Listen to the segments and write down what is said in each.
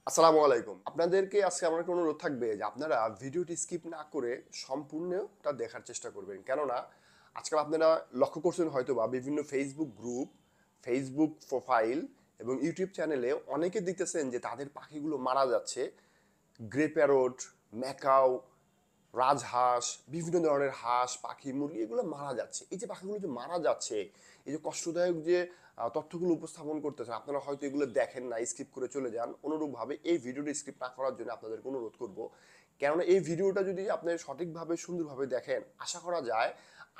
আসসালামু আলাইকুম। আপনাদেরকে আজকে আমার একটা অনুরোধ থাকবে যে আপনারা ভিডিওটি স্কিপ না করে সম্পূর্ণটা দেখার চেষ্টা করবেন। কেননা আজকাল আপনারা লক্ষ্য করছেন হয়তোবা বিভিন্ন ফেসবুক গ্রুপ, ফেসবুক প্রোফাইল এবং ইউটিউব চ্যানেলে অনেকে দেখতেছেন যে তাদের পাখিগুলো মারা যাচ্ছে। গ্রে প্যারট, ম্যাকাও, রাজহাঁস, বিভিন্ন ধরনের হাঁস, পাখি, মুরগি এগুলো মারা যাচ্ছে। এই যে পাখিগুলো যে মারা যাচ্ছে, এই যে কষ্টদায়ক যে তথ্যগুলো উপস্থাপন করতেছেন, আপনারা হয়তো এগুলো দেখেন না, স্কিপ করে চলে যান। অনুরূপভাবে এই ভিডিওটি স্কিপ না করার জন্য আপনাদেরকে অনুরোধ করব। কেননা এই ভিডিওটা যদি আপনি সঠিকভাবে সুন্দরভাবে দেখেন, আশা করা যায়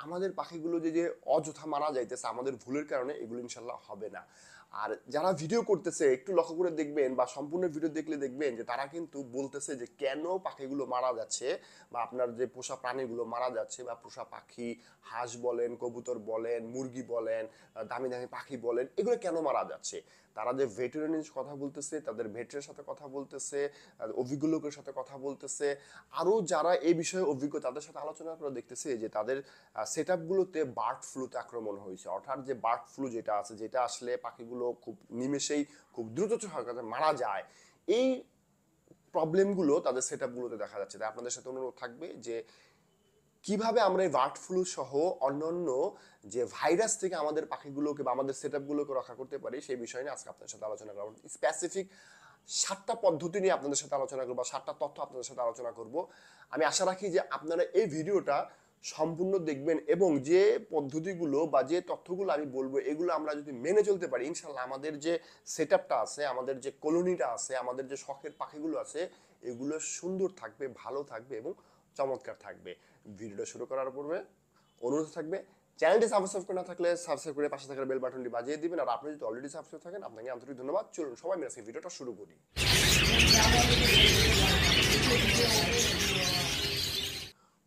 আমাদের পাখিগুলো যে অযথা মারা যাইতেছে আমাদের ভুলের কারণে, এগুলো ইনশাল্লাহ হবে না। আর যারা ভিডিও করতেছে একটু লক্ষ্য করে দেখবেন বা সম্পূর্ণ ভিডিও দেখলে দেখবেন যে তারা কিন্তু বলতেছে যে কেন পাখিগুলো মারা যাচ্ছে, বা আপনার যে পোষা প্রাণীগুলো মারা যাচ্ছে, বা পোষা পাখি, হাঁস বলেন, কবুতর বলেন, মুরগি বলেন, দামি দামি পাখি বলেন, এগুলো কেন মারা যাচ্ছে। তারা যে ভেটেরিনারি কথা বলতেছে, তাদের ভেটের সাথে কথা বলতেছে, অভিজ্ঞ লোকের সাথে কথা বলতেছে, আরও যারা এই বিষয়ে অভিজ্ঞ তাদের সাথে আলোচনা করে দেখতেছে যে তাদের সেট আপগুলোতে বার্ড ফ্লুতে আক্রমণ হয়েছে। অর্থাৎ যে বার্ড ফ্লু যেটা আছে, যেটা আসলে পাখিগুলো খুব নিমেষেই খুব দ্রুত মারা যায়, এই প্রবলেমগুলো তাদের সেট আপগুলোতে দেখা যাচ্ছে। তাই আপনাদের সাথে অনুরোধ থাকবে যে কিভাবে আমরা এই বার্ড ফ্লু সহ অন্যান্য যে ভাইরাস থেকে আমাদের পাখিগুলোকে বা আমাদের সেট আপগুলোকে রক্ষা করতে পারি, সেই বিষয় নিয়ে আজকে আপনাদের সাথে আলোচনা করবো। স্পেসিফিক 7টা পদ্ধতি নিয়ে আপনাদের সাথে আলোচনা করবো, 7টা তথ্য আপনাদের সাথে আলোচনা করব। আমি আশা রাখি যে আপনারা এই ভিডিওটা সম্পূর্ণ দেখবেন এবং যে পদ্ধতিগুলো বা যে তথ্যগুলো আমি বলবো, এগুলো আমরা যদি মেনে চলতে পারি, ইনশাল্লাহ আমাদের যে সেট আপটা আছে, আমাদের যে কলোনিটা আছে, আমাদের যে শখের পাখিগুলো আছে, এগুলো সুন্দর থাকবে, ভালো থাকবে এবং চমৎকার থাকবে। ভিডিওটা শুরু করার পূর্বে অনুরোধ থাকবে, চ্যানেলটি সাবস্ক্রাইব করে না থাকলে সাবস্ক্রাইব করে পাশে থাকা বেল বাটনটি বাজিয়ে দিবেন। আর আপনি যদি অলরেডি সাবস্ক্রাইব থাকেন, আপনাকে আন্তরিক ধন্যবাদ। চলুন সবাই মিলে ভিডিওটা শুরু করি।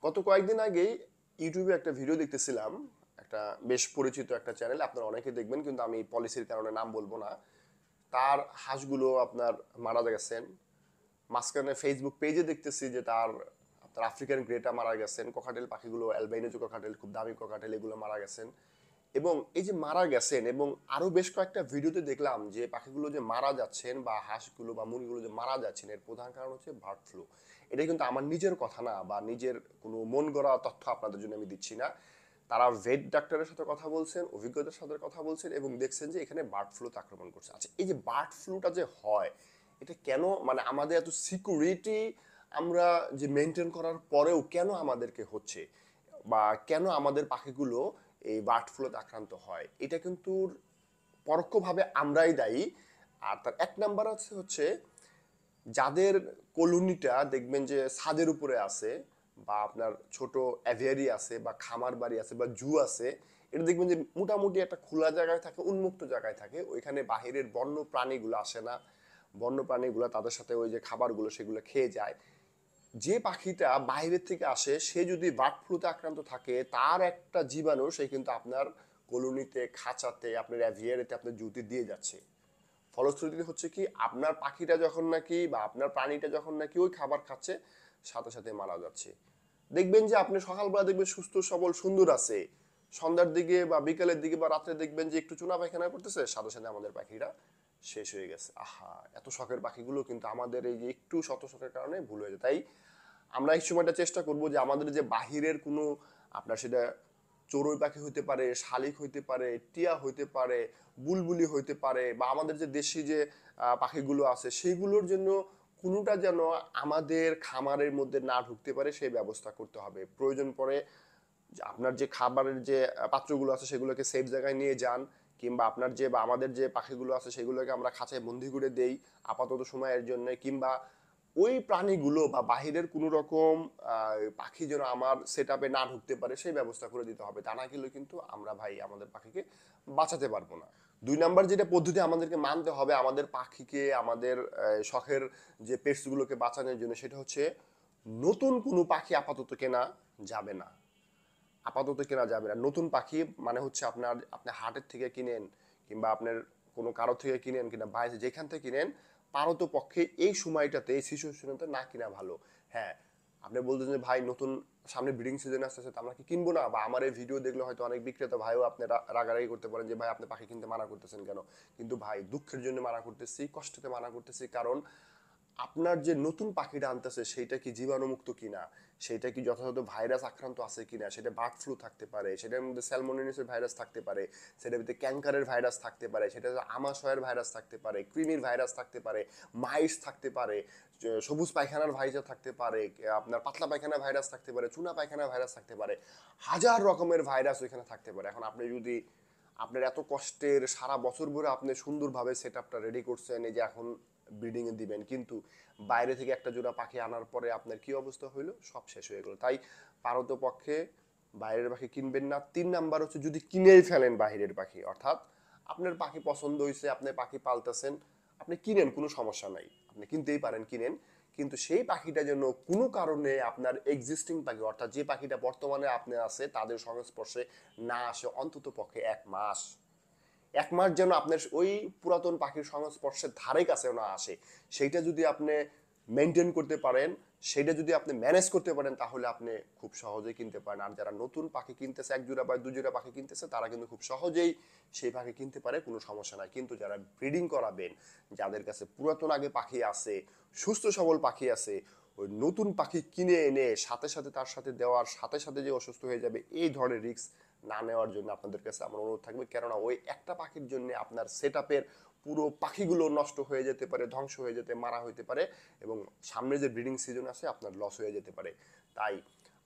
গত কয়েকদিন আগেই ইউটিউবে একটা ভিডিও দেখতেছিলাম, একটা বেশ পরিচিত একটা চ্যানেল, আপনারা অনেকে দেখবেন, কিন্তু আমি পলিসির কারণে নাম বলবো না। তার হাঁসগুলো আপনার মারা গেছেন। মাঝখানে ফেসবুক পেজে দেখতেছি যে তার আপনার আফ্রিকান গ্রেটা মারা গেছেন, ককাটেল পাখিগুলো, অ্যালবাইনো ককাটেল, খুব দামি ককাটেল, এগুলো মারা গেছেন। এবং এই যে মারা গেছেন, এবং আরো বেশ কয়েকটা ভিডিওতে দেখলাম যে পাখিগুলো যে মারা যাচ্ছেন বা হাঁসগুলো বা মুরগিগুলো যে মারা যাচ্ছেন, এর প্রধান কারণ হচ্ছে বার্ড ফ্লু। এটা কিন্তু আমার নিজের কথা না বা নিজের কোনো মন গড়া তথ্য আপনাদের জন্য আমি দিচ্ছি না। তারা ভেট ডাক্তারের সাথে কথা বলছেন, অভিজ্ঞতার সাথে কথা বলছেন এবং দেখছেন যে এখানে বার্ড ফ্লুতে আক্রমণ করছে। আচ্ছা, এই যে বার্ড ফ্লুটা যে হয়, এটা কেন, মানে আমাদের এত সিকিউরিটি আমরা যে মেনটেন করার পরেও কেন আমাদেরকে হচ্ছে, বা কেন আমাদের পাখিগুলো এই বার্ড ফ্লুতে আক্রান্ত হয়, এটা কিন্তু পরোক্ষভাবে আমরাই দায়ী। আর তার এক নাম্বার হচ্ছে যাদের কলোনিটা দেখবেন যে ছাদের উপরে আছে, বা আপনার ছোট অ্যাভিয়ারি আছে, বা খামার বাড়ি আছে, বা জু আছে, এটা দেখবেন যে মোটামুটি একটা খোলা জায়গায় থাকে, উন্মুক্ত জায়গায় থাকে, ওইখানে বাহিরের বন্য প্রাণীগুলো আসে না। বন্য প্রাণীগুলো তাদের সাথে ওই যে খাবারগুলো সেগুলো খেয়ে যায়। যে পাখিটা বাইরের থেকে আসে, সে যদি বার্ড ফ্লুতে আক্রান্ত থাকে, তার একটা জীবাণু সে কিন্তু আপনার কলোনিতে, খাঁচাতে, আপনার অ্যাভিয়ারিতে, আপনার জুতে দিয়ে যাচ্ছে। ফলশ্রুতিতে হচ্ছে কি, আপনার পাখিটা যখন নাকি বা আপনার প্রাণীটা যখন নাকি ওই খাবার খাচ্ছে, সাথে সাথে মারা যাচ্ছে। দেখবেন যে আপনি সকালবেলা দেখবেন সুস্থ সবল সুন্দর আছে, সন্ধ্যার দিকে বা বিকালের দিকে বা রাত্রে দেখবেন যে একটু চুনা পায়খানা করতেছে, সাথে সাথে আমাদের পাখিরা শেষ হয়ে গেছে। আহা, এত শখের পাখিগুলো কিন্তু আমাদের এই যে একটু শত শখের কারণে ভুল হয়ে যায়। তাই আমরা এই সময়টা চেষ্টা করব যে আমাদের যে বাহিরের কোনো, আপনার সেটা চড়ুই পাখি হইতে পারে, শালিক হইতে পারে, টিয়া হইতে পারে, বুলবুলি হইতে পারে, বা আমাদের যে দেশি যে পাখিগুলো আছে, সেইগুলোর জন্য কোনোটা যেন আমাদের খামারের মধ্যে না ঢুকতে পারে সেই ব্যবস্থা করতে হবে। প্রয়োজন পড়ে আপনার যে খাবারের যে পাত্রগুলো আছে সেগুলোকে সেফ জায়গায় নিয়ে যান, কিংবা আপনার যে বা আমাদের যে পাখিগুলো আছে সেগুলোকে আমরা খাঁচায় বন্দি করে দেই আপাতত সময়ের জন্য, কিংবা ওই প্রাণীগুলো বা বাহিরের কোনো রকম পাখি যেন আমার সেট আপে না ঢুকতে পারে সেই ব্যবস্থা করে দিতে হবে। তা না গেলে কিন্তু আমরা ভাই আমাদের পাখিকে বাঁচাতে পারবো না। 2 নাম্বার যেটা পদ্ধতি আমাদেরকে মানতে হবে আমাদের পাখিকে, আমাদের শখের যে পেটসগুলোকে বাঁচানোর জন্য, সেটা হচ্ছে নতুন কোনো পাখি আপাতত কেনা যাবে না। আপাতত কেনা যাবে না নতুন পাখি। মানে হচ্ছে আপনার, আপনি হাটের থেকে কিনেন, কিংবা আপনার কোনো কারো থেকে কিনেন, কিনা বাইরে যেখান থেকে কিনেন, পারত পক্ষে এই সময়টাতে, এই সিচুয়েশনটাতে না কিনা ভালো। হ্যাঁ, আপনি বলতেছেন যে ভাই নতুন সামনে ব্রিডিং সিজন আসতেছে, আমরা কি কিনবো না? বা আমার এই ভিডিও দেখলে হয়তো অনেক বিক্রেতা ভাইও আপনি রাগারাগি করতে পারেন যে ভাই আপনি পাখি কিনতে মানা করতেছেন কেন। কিন্তু ভাই দুঃখের জন্য মানা করতেছি, কষ্টতে মানা করতেছি, কারণ আপনার যে নতুন পাখিটা আনতেছে সেটা কি জীবাণুমুক্ত কিনা, সেটা কি যথাযথ ভাইরাস আক্রান্ত আছে কিনা, সেটা বার্ড ফ্লু থাকতে পারে, সেটার মধ্যে স্যালমোনেলাসের ভাইরাস থাকতে পারে, সেটার ভিতরে ক্যাঙ্কারের ভাইরাস থাকতে পারে, সেটা আমাশয়ের ভাইরাস থাকতে পারে, কৃমির ভাইরাস থাকতে পারে, মাইস থাকতে পারে, সবুজ পায়খানার ভাইরাস থাকতে পারে, আপনার পাতলা পায়খানার ভাইরাস থাকতে পারে, চুনা পায়খানার ভাইরাস থাকতে পারে, হাজার রকমের ভাইরাস ওইখানে থাকতে পারে। এখন আপনি যদি আপনার এত কষ্টের সারা বছর ধরে আপনি সুন্দরভাবে সেট আপটা রেডি করছেন, এই যে এখন ব্রিডিং এ দিবেন, কিন্তু বাইরে থেকে একটা জোড়া পাখি আনার পরে আপনার কি অবস্থা হইলো, সব শেষ হয়ে গেল। তাই পারত পক্ষে বাইরের পাখি কিনবেন না। 3 নাম্বার হচ্ছে যদি কিনেই ফেলেন বাইরের পাখি, অর্থাৎ আপনার পাখি পছন্দ হয়েছে, আপনি পাখি পালতেছেন, আপনি কিনেন, কোনো সমস্যা নাই, আপনি কিনতেই পারেন, কিনেন, কিন্তু সেই পাখিটা যেন কোনো কারণে আপনার এক্সিস্টিং পাখি অর্থাৎ যে পাখিটা বর্তমানে আপনি আছে তাদের সংস্পর্শে না আসে অন্তত পক্ষে 1 মাস। 1 মাস যেন আপনার ওই পুরাতন পাখির সংস্পর্শের ধারে কাছে না আসে। সেইটা যদি আপনি মেনটেন করতে পারেন, সেটা যদি আপনি ম্যানেজ করতে পারেন, তাহলে আপনি খুব সহজেই কিনতে পারেন। আর যারা নতুন পাখি কিনতেছে, 1 জোড়া বা 2 জোড়া পাখি কিনতেছে, তারা কিন্তু খুব সহজেই সেই পাখি কিনতে পারে, কোনো সমস্যা নাই। কিন্তু যারা ব্রিডিং করাবেন, যাদের কাছে পুরাতন আগে পাখি আছে, সুস্থ সবল পাখি আছে, ওই নতুন পাখি কিনে এনে সাথে সাথে তার সাথে দেওয়ার সাথে সাথে যে অসুস্থ হয়ে যাবে, এই ধরনের রিস্ক না নেওয়ার জন্য আপনাদের কাছে আমার অনুরোধ থাকবে। কেননা ওই একটা পাখির জন্য আপনার সেট আপের পুরো পাখিগুলো নষ্ট হয়ে যেতে পারে, ধ্বংস হয়ে যেতে, মারা হইতে পারে, এবং সামনে যে ব্রিডিং সিজন আছে আপনার লস হয়ে যেতে পারে। তাই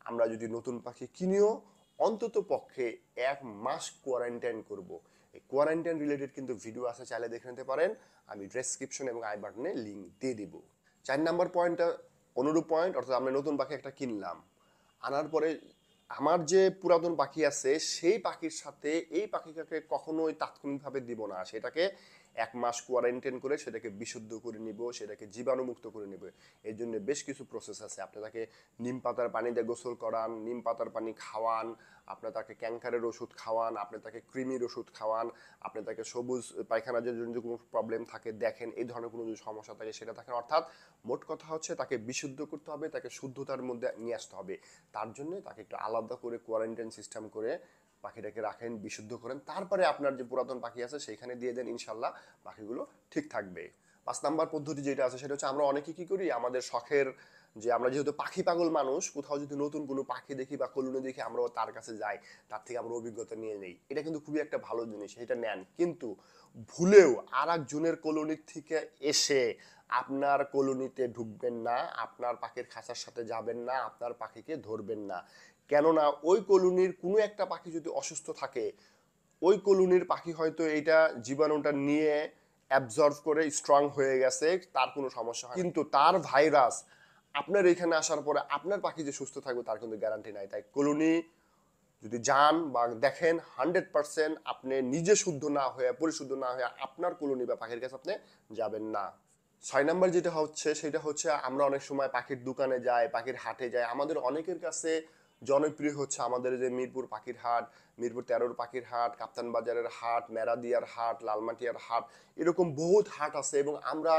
আমরা যদি নতুন পাখি কিনিও অন্তত পক্ষে 1 মাস কোয়ারেন্টাইন করব। এই কোয়ারেন্টাইন রিলেটেড কিন্তু ভিডিও আছে, চাইলে দেখে নিতে পারেন, আমি ডেসক্রিপশন এবং আই বাটনে লিঙ্ক দিয়ে দিব। 4 নাম্বার পয়েন্টটা অনুরূপ পয়েন্ট, অর্থাৎ আমরা নতুন পাখি একটা কিনলাম, আনার পরে আমার যে পুরাতন পাখি আছে সেই পাখির সাথে এই পাখিটাকে কখনোই তাৎক্ষণিকভাবে দিব না, সেটাকে 1 মাস কোয়ারেন্টাইন করে সেটাকে বিশুদ্ধ করে নিব, সেটাকে জীবাণুমুক্ত করে নিব। এর জন্য বেশ কিছু প্রসেস আছে। আপনি তাকে নিম পাতার পানি দিয়ে গোসল করান, নিম পাতার পানি খাওয়ান, আপনি তাকে ক্যাঙ্কারের ওষুধ খাওয়ান, আপনি তাকে কৃমির ওষুধ খাওয়ান, আপনি তাকে সবুজ পায়খানার জন্য কোনো প্রবলেম থাকে দেখেন, এই ধরনের কোনো যদি সমস্যা থাকে সেটা থাকে। অর্থাৎ মোট কথা হচ্ছে তাকে বিশুদ্ধ করতে হবে, তাকে শুদ্ধতার মধ্যে নিয়ে আসতে হবে। তার জন্য তাকে একটু আলাদা করে কোয়ারেন্টাইন সিস্টেম করে পাখিটাকে রাখেন, বিশুদ্ধ করেন, তারপরে আপনার যে পুরাতন পাখি আছে সেইখানে দিয়ে দেন, ইনশাল্লাহ পাখিগুলো ঠিক থাকবে। 5 নাম্বার পদ্ধতি যেটা আছে সেটা হচ্ছে আমরা অনেকে কি করি, আমাদের শখের যে আমরা যেহেতু পাখি পাগল মানুষ, কোথাও যদি নতুন কোনো পাখি দেখি বা কলোনি দেখি আমরাও তার কাছে যাই, তার থেকে আমরা অভিজ্ঞতা নিয়ে নেই। এটা কিন্তু খুবই একটা ভালো জিনিস, এটা নেন, কিন্তু ভুলেও আর একজনের কলোনির থেকে এসে আপনার কলোনিতে ঢুকবেন না, আপনার পাখির খাঁচার সাথে যাবেন না, আপনার পাখিকে ধরবেন না। কেননা ওই কলোনির কোনো একটা পাখি যদি অসুস্থ থাকে, ওই কলোনির পাখি হয়তো এইটা জীবাণুটা নিয়ে অ্যাবজর্ব করে স্ট্রং হয়ে গেছে, তার কোনো সমস্যা হয়, কিন্তু তার ভাইরাস আপনার এখানে আসার পরে আপনার পাখি যে সুস্থ থাকবে তার কিন্তু গ্যারান্টি নাই। তাই কলোনি যদি যান বা দেখেন, 100% আপনি নিজে শুদ্ধ না হয়ে, পরিশুদ্ধ না হয়ে আপনার কলোনি বা পাখির কাছে আপনি যাবেন না। 6 নাম্বার যেটা হচ্ছে সেটা হচ্ছে আমরা অনেক সময় পাখির দোকানে যাই, পাখির হাটে যাই, আমাদের অনেকের কাছে জনপ্রিয় হচ্ছে আমাদের যে মিরপুর পাখির হাট, মিরপুর 13 পাখির হাট, কাপ্তান বাজারের হাট, মেরাদিয়ার হাট, লালমাটিয়ার হাট, এরকম বহুত হাট আছে। এবং আমরা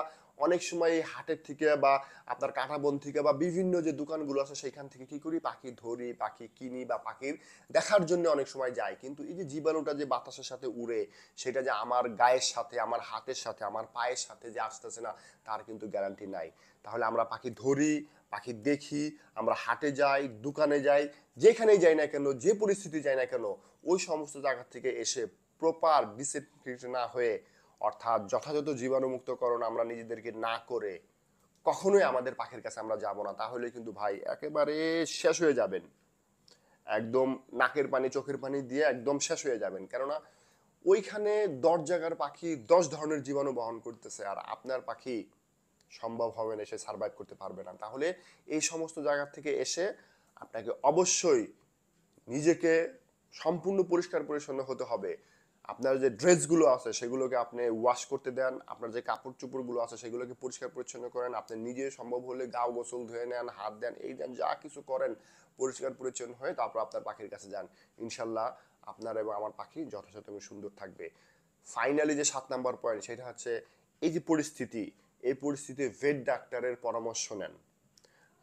অনেক সময় এই হাটের থেকে বা আপনার কাঁটাবন থেকে বা বিভিন্ন যে দোকানগুলো আছে সেইখান থেকে কি করি, পাখি ধরি, পাখি কিনি বা পাখির দেখার জন্য অনেক সময় যাই। কিন্তু এই যে জীবাণুটা যে বাতাসের সাথে উড়ে, সেটা যে আমার গায়ের সাথে, আমার হাতের সাথে, আমার পায়ের সাথে যে আসতেছে না, তার কিন্তু গ্যারান্টি নাই। তাহলে আমরা পাখি ধরি, পাখি দেখি, আমরা হাটে যাই, দোকানে যাই, যেখানেই যাই না কেন, যে পরিস্থিতি যাই না কেন, ওই সমস্ত জায়গা থেকে এসে প্রপার ডিসইনফেক্ট না হয়ে, অর্থাৎ যথাযথ জীবাণুমুক্তকরণ আমরা নিজেদেরকে না করে কখনোই আমাদের পাখির কাছে আমরা যাব না। তাহলে কিন্তু ভাই একেবারে শেষ হয়ে যাবেন, একদম নাকের পানি চোখের পানি দিয়ে একদম শেষ হয়ে যাবেন। কেননা ওইখানে 10 জায়গার পাখি 10 ধরনের জীবাণু বহন করতেছে, আর আপনার পাখি সম্ভব হবে না, সে সার্ভাইভ করতে পারবে না। তাহলে এই সমস্ত জায়গা থেকে এসে আপনাকে অবশ্যই নিজেকে সম্পূর্ণ পরিষ্কার পরিচ্ছন্ন হতে হবে। আপনার যে ড্রেসগুলো আছে সেগুলোকে আপনি ওয়াশ করতে দেন, আপনার যে কাপড় চোপড়গুলো আছে সেগুলোকে পরিষ্কার পরিচ্ছন্ন করেন, আপনি নিজে সম্ভব হলে গাও গোসল ধুয়ে নেন, হাত দেন, এই দেন, যা কিছু করেন পরিষ্কার পরিচ্ছন্ন হয়ে তারপর আপনার পাখির কাছে যান। ইনশাল্লাহ আপনার এবং আমার পাখি যথাযথ সুন্দর থাকবে। ফাইনালি যে 7 নাম্বার পয়েন্ট সেটা হচ্ছে এই যে পরিস্থিতি, এই পরিস্থিতিতে ভেট ডাক্তারের পরামর্শ নেন।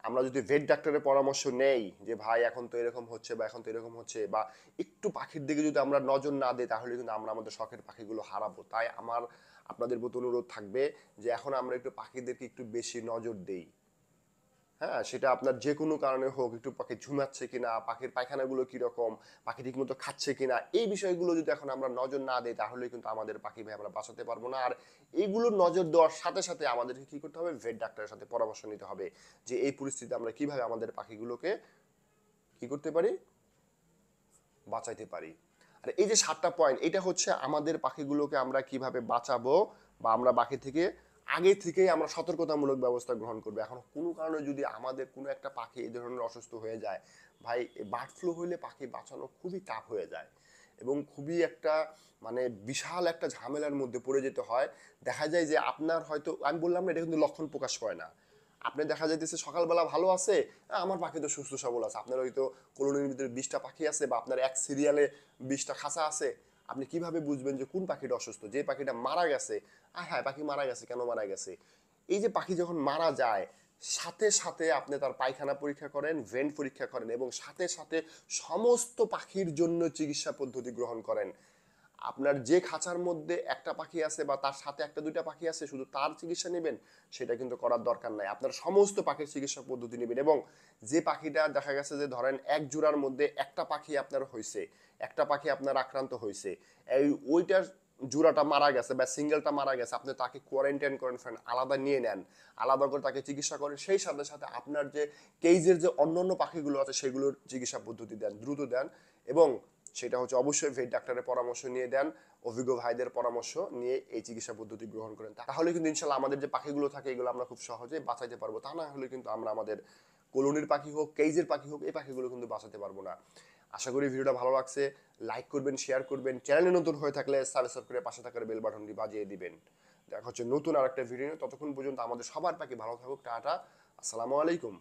আমরা যদি ভেট ডাক্তারের পরামর্শ নেই যে ভাই এখন তো এরকম হচ্ছে বা এখন তো এরকম হচ্ছে, বা একটু পাখির দিকে যদি আমরা নজর না দিই, তাহলে কিন্তু আমরা আমাদের শখের পাখিগুলো হারাবো। তাই আপনাদের প্রতি অনুরোধ থাকবে যে এখন আমরা একটু পাখিদেরকে একটু বেশি নজর দেই। হ্যাঁ, সেটা আপনার যে কোনো কারণে হোক, একটু পাখি ঝুমাচ্ছে কিনা, পাখির পায়খানাগুলো কিরকম, পাখি ঠিক মতো খাচ্ছে কিনা, এই বিষয়গুলো যদি এখন আমরা নজর না দিই তাহলে কিন্তু আমাদের পাখি ভাই আমরা বাঁচাতে পারবো না। আর এইগুলো নজর দেওয়ার সাথে সাথে আমাদেরকে কি করতে হবে, ভেট ডাক্তারের সাথে পরামর্শ নিতে হবে যে এই পরিস্থিতিতে আমরা কিভাবে আমাদের পাখিগুলোকে কি করতে পারি, বাঁচাইতে পারি। আর এই যে 7টা পয়েন্ট, এটা হচ্ছে আমাদের পাখিগুলোকে আমরা কিভাবে বাঁচাবো বা আমরা বাকি থেকে আগে থেকেই আমরা সতর্কতামূলক ব্যবস্থা গ্রহণ করবো। এখন কোনো কারণে যদি আমাদের কোনো একটা পাখি এই ধরনের অসুস্থ হয়ে যায়, ভাই বার্ড ফ্লু হইলে পাখি বাঁচানো খুবই টাফ হয়ে যায় এবং খুবই একটা মানে বিশাল একটা ঝামেলার মধ্যে পড়ে যেতে হয়। দেখা যায় যে আপনার হয়তো, আমি বললাম না এটা কিন্তু লক্ষণ প্রকাশ পায় না, আপনি দেখা যাইতেছে সকালবেলা ভালো আছে, আমার পাখি তো সুস্থ সবল আছে, আপনার হয়তো কলোনির ভিতরে 20টা পাখি আছে বা আপনার এক সিরিয়ালে 20টা খাঁচা আছে, আপনি কিভাবে বুঝবেন যে কোন পাখিটা অসুস্থ? যে পাখিটা মারা গেছে, হ্যাঁ পাখি মারা গেছে, কেন মারা গেছে? এই যে পাখি যখন মারা যায় সাথে সাথে আপনি তার পায়খানা পরীক্ষা করেন, ভেন্ট পরীক্ষা করেন এবং সাথে সাথে সমস্ত পাখির জন্য চিকিৎসা পদ্ধতি গ্রহণ করেন। আপনার যে খাঁচার মধ্যে একটা পাখি আছে বা তার সাথে একটা দুইটা পাখি আছে শুধু তার চিকিৎসা নেবেন সেটা কিন্তু করার দরকার নাই, আপনার সমস্ত পাখির চিকিৎসা পদ্ধতি নেবেন। এবং যে পাখিটা দেখা গেছে যে ধরেন এক জোড়ার মধ্যে একটা পাখি আপনার হয়েছে, একটা পাখি আপনার আক্রান্ত হয়েছে, এই ওইটার জোড়াটা মারা গেছে বা সিঙ্গেলটা মারা গেছে, আপনি তাকে কোয়ারেন্টাইন করেন, ফ্রেন্ড আলাদা নিয়ে নেন, আলাদা করে তাকে চিকিৎসা করেন, সেই সাথে সাথে আপনার যে কেজের যে অন্যান্য পাখিগুলো আছে সেগুলোর চিকিৎসা পদ্ধতি দেন, দ্রুত দেন। এবং সেটা হচ্ছে অবশ্যই ভেট ডাক্তারের পরামর্শ নিয়ে দেন, অভিজ্ঞ ভাইদের পরামর্শ নিয়ে এই চিকিৎসা পদ্ধতি গ্রহণ করেন, তাহলে কিন্তু ইনশাল্লাহ আমাদের যে পাখিগুলো থাকে এগুলো আমরা খুব সহজে বাঁচাইতে পারবো। তা না হলে কিন্তু আমরা আমাদের কলোনির পাখি হোক, কেজের পাখি হোক, এই পাখিগুলো কিন্তু বাঁচাতে পারবো না। আশা করি ভিডিওটা ভালো লাগছে, লাইক করবেন, শেয়ার করবেন, চ্যানেলে নতুন হয়ে থাকলে সাবস্ক্রাইব করে পাশে থাকার বেল বাটনটি বাজিয়ে দিবেন। দেখা হচ্ছে নতুন আরেকটা ভিডিও, ততক্ষণ পর্যন্ত আমাদের সবার পাখি ভালো থাকুক। টাটা, আসসালামু আলাইকুম।